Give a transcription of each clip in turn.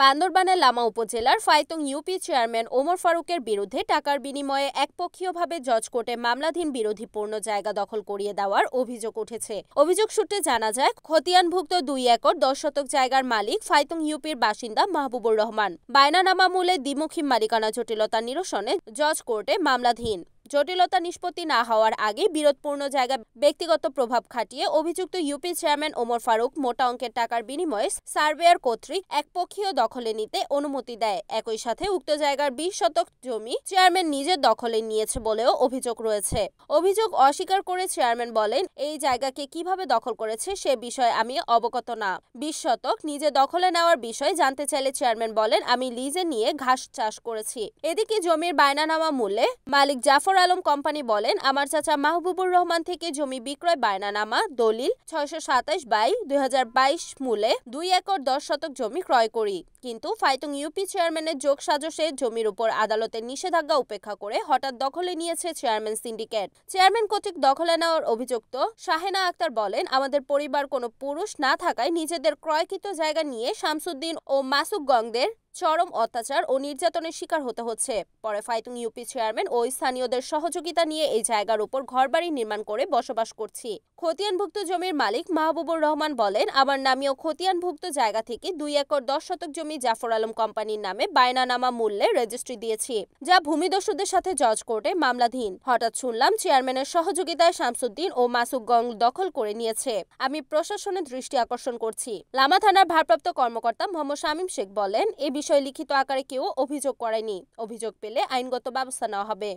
বান্দরবানের লামা উপজেলার ফাইতুং UP chairman Omar ফারুকের বিরুদ্ধে টাকার বিনিময়ে একপক্ষীয়ভাবে জজ কোর্টে মামলাধীন বিরোধীপূর্ণ জায়গা দখল করিয়ে দেওয়ার অভিযোগ উঠেছে। অভিযোগ সূত্রে জানা যায়, খতিয়ানভুক্ত 2 একর 10 শতক জায়গার মালিক ফাইতুং ইউপির বাসিন্দা মাহবুবুর রহমান। বায়নানামা মূলে দ্বিমুখী মালিকানা জটিলতা নিরসনে জজ কোর্টে মামলাধীন। জটিলতা নিষ্পত্তি না হওয়ার আগে বিরোধপূর্ণ জায়গা ব্যক্তিগত প্রভাব খাটিয়ে অভিযুক্ত ইউপি চেয়ারম্যান ওমর ফারুক মোটা অঙ্কের টাকার বিনিময়ে সার্ভেয়ার কর্তৃক একপক্ষীয় দখলে নিতে অনুমতি দেয়। একই সাথে উক্ত জায়গার 20 শতক জমি চেয়ারম্যান নিজের দখলে নিয়েছে বলেও অভিযোগ রয়েছে। অভিযোগ অস্বীকার করে চেয়ারম্যান বলেন, এই জায়গাকে কিভাবে দখল করেছে সে বিষয়ে আমি অবগত না। 20 শতক নিজে দখলে নেওয়ার বিষয়ে জানতে চাইলে চেয়ারম্যান বলেন, আমি লিজে নিয়ে ঘাস চাষ করেছি। এদিকে জমির বায়নানামা মূল্যে মালিক জাফর আলম কোম্পানি বলেন, আমার চাচা মাহবুবুর রহমান থেকে জমি বিক্রয় বায়নানামা দলিল 627/2022 মূল্যে 2 একর 10 শতক জমি ক্রয় করি। কিন্তু ফাইতুং ইউপি চেয়ারম্যানের যোগসাজশে জমির উপর আদালতের নিষেধাজ্ঞা উপেক্ষা করে হঠাৎ দখলে নিয়েছে চেয়ারম্যান সিন্ডিকেট। চেয়ারম্যান কর্তৃক দখলে নেওয়ার অভিযুক্ত শাহেনা আক্তার বলেন, আমাদের পরিবার কোনো পুরুষ না থাকায় নিজেদের ক্রয়কৃত জায়গা নিয়ে শামসুদ্দিন ও মাসুক গংদের চরম অত্যাচার ও নির্যাতনের শিকার হতে হচ্ছে। পরে ফাইতুং ইউপি চেয়ারম্যান ও স্থানীয়দের সহযোগিতা নিয়ে এই জায়গার উপর ঘরবাড়ি নির্মাণ করে বসবাস করছি। খতিয়ানভুক্ত জমির মালিক মাহবুবুর রহমান বলেন, আমার নামীয় খতিয়ানভুক্ত জায়গা থেকে 2 একর 10 শতক জমি জাফর আলম কোম্পানির নামে বায়নানামা মূল্যে রেজিস্ট্রি দিয়েছি, যা ভূমিদস্যুদের সাথে জজ কোর্টে মামলাধীন। হঠাৎ শুনলাম চেয়ারম্যানের সহযোগিতায় শামসুদ্দিন ও মাসুক গং দখল করে নিয়েছে। আমি প্রশাসনের দৃষ্টি আকর্ষণ করছি। লামা থানার ভারপ্রাপ্ত কর্মকর্তা মোহাম্মদ শামীম শেখ বলেন, এই বিষয়ে লিখিত আকারে কেউ অভিযোগ করেনি। অভিযোগ পেলে আইনগত ব্যবস্থা নেওয়া হবে।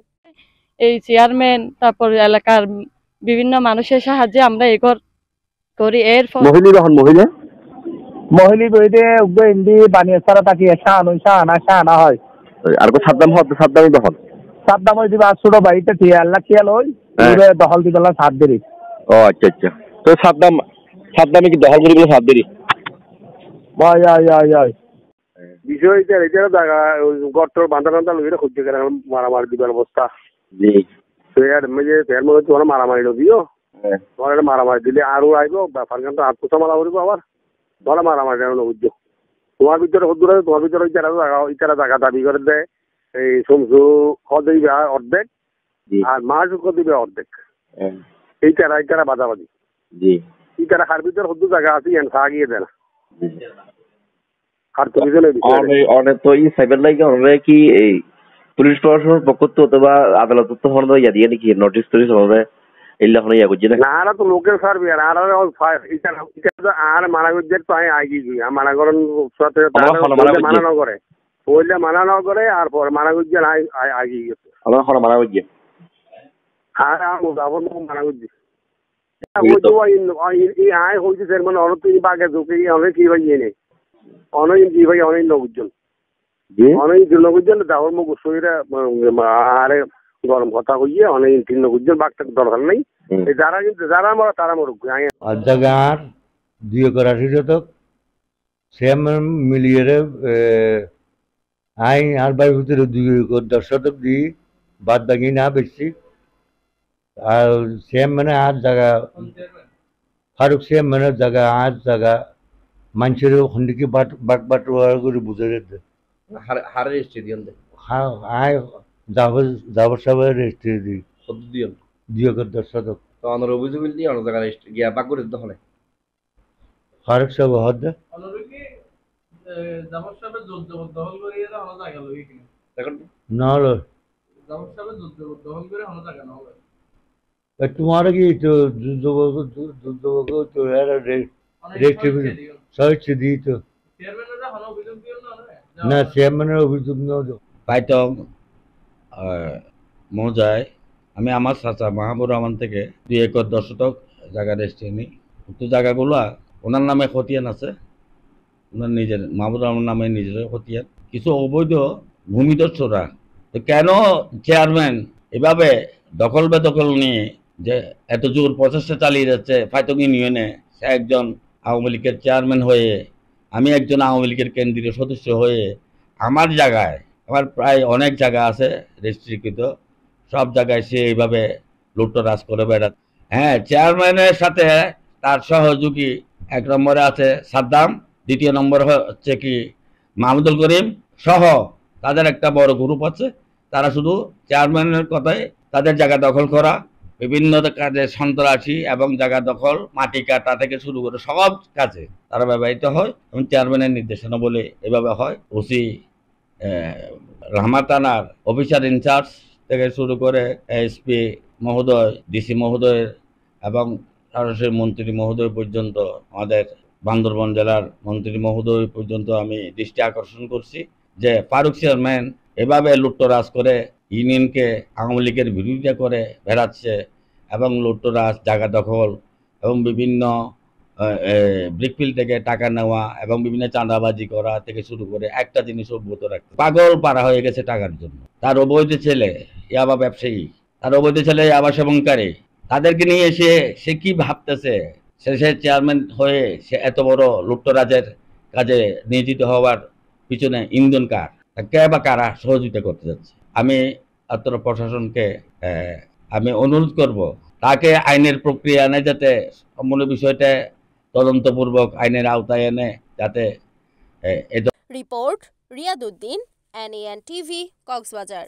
এই চেয়ারম্যান তারপর এলাকার বিভিন্ন মানুষের সাহায্যে আমরা এগর করি। এর মহিলি বইতে উগবে ইন্দি বানিয়ে সারা তাকি শাহানা হয় আর কো সাদ্দাম দখল সাদ্দাম হই দিবা ছোট ভাইতে টি আল্লাহ কিয়াল হই পুরো দখল দিবেলা সাত দেরি। ও আচ্ছা তো সাদ্দামে কি দখল করি বলে সাত দেরি হয় বিষয়টা এটা জায়গা গর্তর বান্ধা লইরে খুঁজতে গেলে মারামারি দিবার অবস্থা। জি ফের মেজে ফের মধ্যে তোমার মারামারি নদীও তোমার মারামারি দিলে আরো আইব ব্যাপার কিন্তু আত্মসা মারা করিব আবার ধরা মারামারি বুঝছো তোমার ভিতরে হদ্দুর আছে তোমার ভিতরে ইতারা জায়গা দাবি করে দেয়। এই সমসু দিবে অর্ধেক আর মাসুক দিবে অর্ধেক। এইটারা বাজাবাজি জি ইতারা হার ভিতরে হদ্দু জায়গা আছে এন গিয়ে দেয় না। অনেক তো এই সাইবার লাইকে অনেক কি এই পুলিশ প্রশাসনের পক্ষ তো অথবা আদালত তো হলো ইয়া দিয়ে নাকি নোটিশ টোটিস হবে এগুলো এখন ইয়া করছে না আর তো লোকের সার্ভে আর আর মানা করছে তো আমি আগে গিয়ে মানা করেন মানা না করে বললে মানা না করে আর পরে মানা করছে আগে গেছে আমার মানা করছে আর আমার মানা করছে আয় হয়েছে মানে অনেক তুমি বাঘে ঢুকে অনেক কি ভাই নেই অনেক জি ভাই অনেক নগুজন অনেক নগুজন দাওয়ার মুখ শরীরে আরে গরম কথা হইয়ে অনেক নগুজন বাঘটা দরকার নেই যারা কিন্তু যারা আমরা তারা মরুক জায়গার 2 একর 80 শতক সেম মিলিয়ে আই আর বাড়ির ভিতরে 2 একর 10 শতক দিই বাদ বাকি না বেশি আর সেম মানে আর জায়গা ফারুক সেম মানে জায়গা আর জায়গা মানুষের ওখানে কি বাটোয়ারা করে বুঝে যেতে হারে রেজিস্ট্রি দিন হ্যাঁ আয় যাবার সবাই রেজিস্ট্রি দিই 2 একর 10 শতক তো অনর অভিযোগ দিয়ে অন্য জায়গায় গিয়া বাক করে দিতে হয় ফারুক সব হদ জামাত সাহেবের দখল করে এরা হলো জায়গা লই কিনা দেখুন না হলো জামাত সাহেবের দখল করে হলো জায়গা না হবে तुम्हारा की तो जो तो यार रेस्ट्रिक्शन सर्च दी तो চেয়ারম্যানরা হলো অভিযোগ দিও না চেয়ারম্যানের অভিযোগ না পাইতং মৌজায় আমি আমার চাচা মাহবুবুর রহমান থেকে 2 একর 10 শতক জায়গা রেজিস্ট্রি নিই। উক্ত জায়গাগুলো ওনার নামে খতিয়ান আছে, ওনার নিজের মাহবুবুর রহমান নামে নিজের খতিয়ান। কিছু অবৈধ ভূমিদস্যুরা কেন চেয়ারম্যান এভাবে দখল বেদখল নিয়ে যে এত জোর প্রচেষ্টা চালিয়ে যাচ্ছে ফাইতুং ইউনিয়নে, সে একজন আওয়ামী লীগের চেয়ারম্যান হয়ে আমি একজন আওয়ামী লীগের কেন্দ্রীয় সদস্য হয়ে আমার জায়গায় আমার প্রায় অনেক জায়গা আছে রেজিস্ট্রিকৃত, সব জায়গায় সে এইভাবে লুটতরাজ করে বেড়াচ্ছে। হ্যাঁ, চেয়ারম্যানের সাথে তার সহযোগী 1 নম্বরে আছে সাদ্দাম, 2 নম্বর হচ্ছে কি মাহমুদুল করিম সহ তাদের একটা বড় গ্রুপ আছে, তারা শুধু চেয়ারম্যানের কথায় তাদের জায়গা দখল করা, বিভিন্ন কাজে সন্ত্রাসী এবং জায়গা দখল, মাটি কাটা থেকে শুরু করে সব কাজে তারা ব্যবহৃত হয় এবং চেয়ারম্যানের নির্দেশনা বলে এভাবে হয়। ওসি রহমত থানার অফিসার ইনচার্জ থেকে শুরু করে এসপি মহোদয়, ডিসি মহোদয় এবং সরাসরি মন্ত্রী মহোদয় পর্যন্ত, আমাদের বান্দরবান জেলার মন্ত্রী মহোদয় পর্যন্ত আমি দৃষ্টি আকর্ষণ করছি যে ফারুক চেয়ারম্যান এভাবে লুট্তরাজ করে ইউনিয়নকে আওয়ামী লীগের বিরোধিতা করে বেড়াচ্ছে এবং লুট্তরাজ, জায়গা দখল এবং বিভিন্ন ব্রিকফিল থেকে টাকা নেওয়া এবং বিভিন্ন চাঁদাবাজি করা থেকে শুরু করে একটা জিনিস অব্যাহত রাখতে পাগল পাড়া হয়ে গেছে টাকার জন্য। তার অবৈধ ছেলে ইয়াবা ব্যবসায়ী, তার অবৈধ ছেলে ইয়াবা সেবনকারী, তাদেরকে নিয়ে সে কি ভাবতেছে, সে চেয়ারম্যান হয়ে সে এত বড় লুট্তরাজের কাজে নিয়োজিত হওয়ার পিছনে ইন্ধন কার, কে বা কারা সহযোগিতা করতে যাচ্ছে। আমি অত্র প্রশাসনকে আমি অনুরোধ করব তাকে আইনের প্রক্রিয়া এনে যাতে সম্পূর্ণ বিষয়টা তদন্তপূর্বক আইনের আওতায় এনে যাতে রিপোর্ট রিয়াদউদ্দিন, NAN TV, কক্সবাজার।